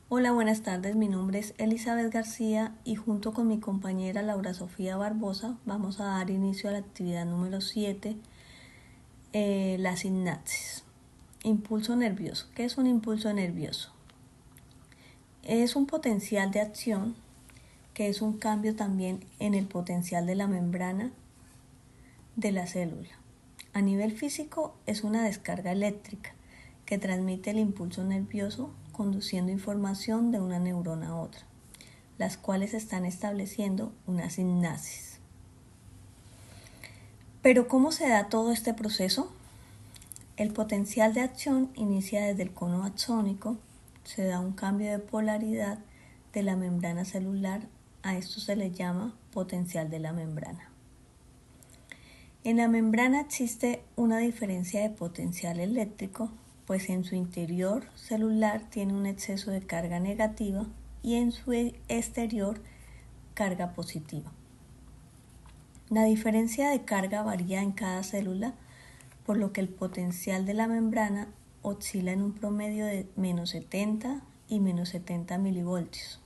Hola, buenas tardes. Mi nombre es Elizabeth García y junto con mi compañera Laura Sofía Barbosa vamos a dar inicio a la actividad número 7, la sinapsis. Impulso nervioso. ¿Qué es un impulso nervioso? Es un potencial de acción que es un cambio también en el potencial de la membrana de la célula. A nivel físico es una descarga eléctrica que transmite el impulso nervioso conduciendo información de una neurona a otra, las cuales están estableciendo una sinapsis. Pero ¿cómo se da todo este proceso? El potencial de acción inicia desde el cono axónico, se da un cambio de polaridad de la membrana celular, a esto se le llama potencial de la membrana. En la membrana existe una diferencia de potencial eléctrico, pues en su interior celular tiene un exceso de carga negativa y en su exterior carga positiva. La diferencia de carga varía en cada célula, por lo que el potencial de la membrana oscila en un promedio de menos 70 y menos 70 milivoltios.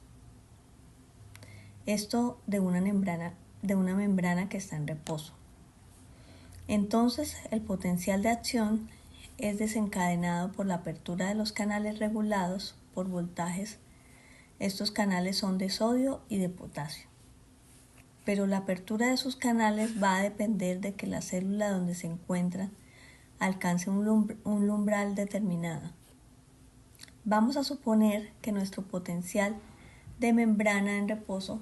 Esto de una membrana que está en reposo. Entonces, el potencial de acción es desencadenado por la apertura de los canales regulados por voltajes. Estos canales son de sodio y de potasio. Pero la apertura de sus canales va a depender de que la célula donde se encuentran alcance un umbral determinado. Vamos a suponer que nuestro potencial de membrana en reposo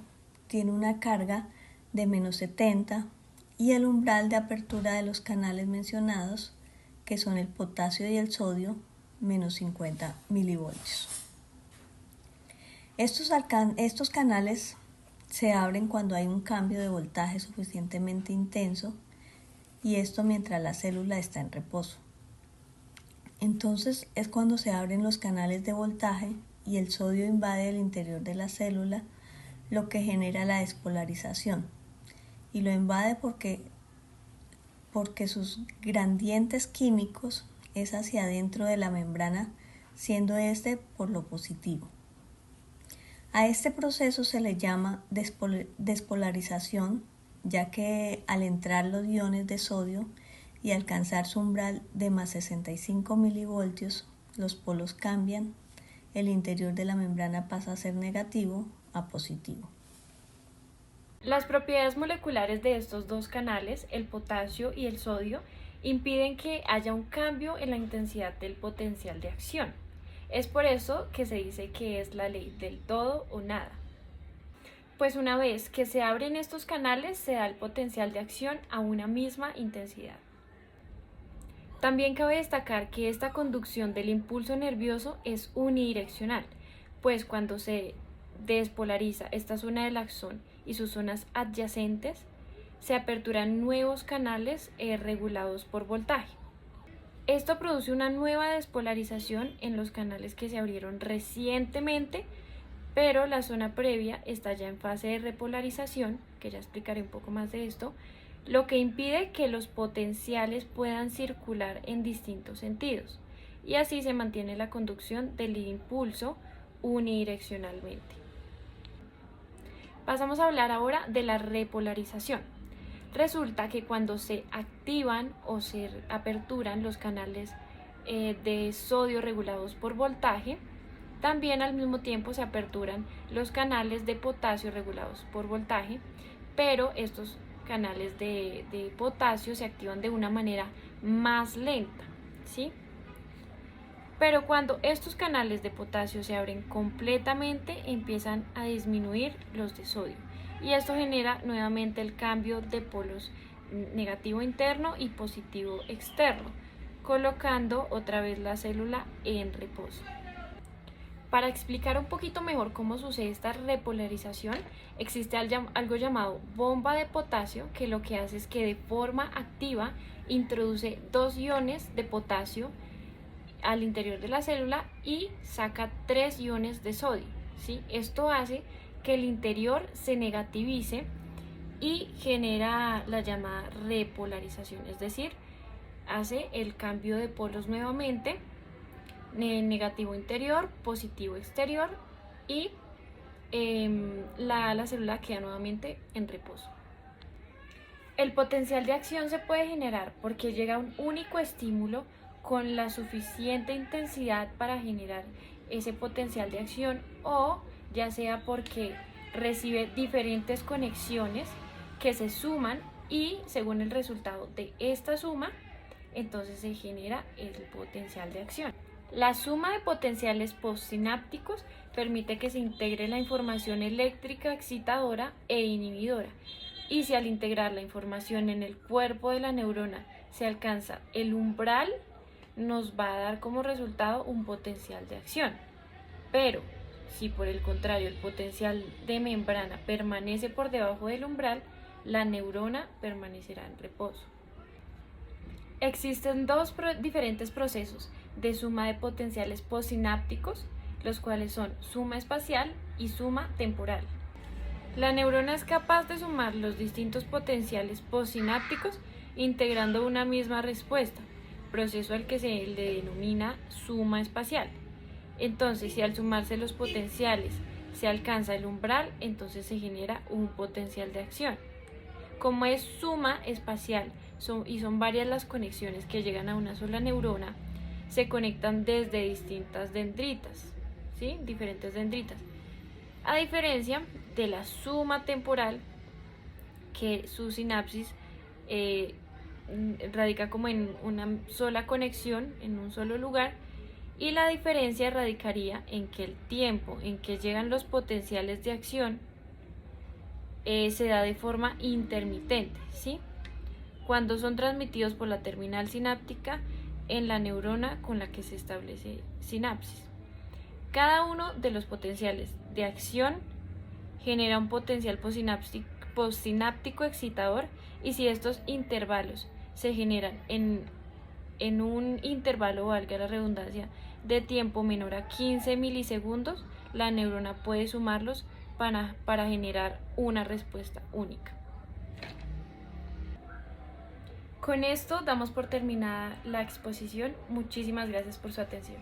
tiene una carga de menos 70 y el umbral de apertura de los canales mencionados, que son el potasio y el sodio, menos 50 milivoltios. Estos canales se abren cuando hay un cambio de voltaje suficientemente intenso, y esto mientras la célula está en reposo. Entonces es cuando se abren los canales de voltaje y el sodio invade el interior de la célula, lo que genera la despolarización. Y lo invade porque sus gradientes químicos es hacia adentro de la membrana, siendo este por lo positivo. A este proceso se le llama despolarización, ya que al entrar los iones de sodio y alcanzar su umbral de más 65 milivoltios, los polos cambian, el interior de la membrana pasa a ser negativo a positivo. Las propiedades moleculares de estos dos canales, el potasio y el sodio, impiden que haya un cambio en la intensidad del potencial de acción. Es por eso que se dice que es la ley del todo o nada. Pues una vez que se abren estos canales, se da el potencial de acción a una misma intensidad. También cabe destacar que esta conducción del impulso nervioso es unidireccional, pues cuando se despolariza esta zona del axón y sus zonas adyacentes, se aperturan nuevos canales regulados por voltaje. Esto produce una nueva despolarización en los canales que se abrieron recientemente, pero la zona previa está ya en fase de repolarización, que ya explicaré un poco más de esto, lo que impide que los potenciales puedan circular en distintos sentidos, y así se mantiene la conducción del impulso unidireccionalmente. Pasamos a hablar ahora de la repolarización. Resulta que cuando se activan o se aperturan los canales de sodio regulados por voltaje, también al mismo tiempo se aperturan los canales de potasio regulados por voltaje, pero estos canales de potasio se activan de una manera más lenta, ¿sí? Pero cuando estos canales de potasio se abren completamente, empiezan a disminuir los de sodio. Y esto genera nuevamente el cambio de polos negativo interno y positivo externo, colocando otra vez la célula en reposo. Para explicar un poquito mejor cómo sucede esta repolarización, existe algo llamado bomba de potasio, que lo que hace es que de forma activa introduce dos iones de potasio al interior de la célula y saca 3 iones de sodio, ¿sí? Esto hace que el interior se negativice y genera la llamada repolarización, es decir, hace el cambio de polos nuevamente, negativo interior, positivo exterior, y la célula queda nuevamente en reposo. El potencial de acción se puede generar porque llega un único estímulo con la suficiente intensidad para generar ese potencial de acción, o ya sea porque recibe diferentes conexiones que se suman y según el resultado de esta suma, entonces se genera el potencial de acción. La suma de potenciales postsinápticos permite que se integre la información eléctrica excitadora e inhibidora, y si al integrar la información en el cuerpo de la neurona se alcanza el umbral, nos va a dar como resultado un potencial de acción. Pero si por el contrario el potencial de membrana permanece por debajo del umbral, la neurona permanecerá en reposo. Existen dos diferentes procesos de suma de potenciales postsinápticos, los cuales son suma espacial y suma temporal. La neurona es capaz de sumar los distintos potenciales postsinápticos integrando una misma respuesta, proceso al que se le denomina suma espacial. Entonces, si al sumarse los potenciales se alcanza el umbral, entonces se genera un potencial de acción. Como es suma espacial y son varias las conexiones que llegan a una sola neurona, se conectan desde distintas dendritas, ¿sí? Diferentes dendritas. A diferencia de la suma temporal, que su sinapsis radica como en una sola conexión, en un solo lugar, y la diferencia radicaría en que el tiempo en que llegan los potenciales de acción se da de forma intermitente, ¿sí? Cuando son transmitidos por la terminal sináptica en la neurona con la que se establece sinapsis. Cada uno de los potenciales de acción genera un potencial postsináptico excitador, y si estos intervalos se generan en un intervalo, valga la redundancia, de tiempo menor a 15 milisegundos, la neurona puede sumarlos para generar una respuesta única. Con esto damos por terminada la exposición. Muchísimas gracias por su atención.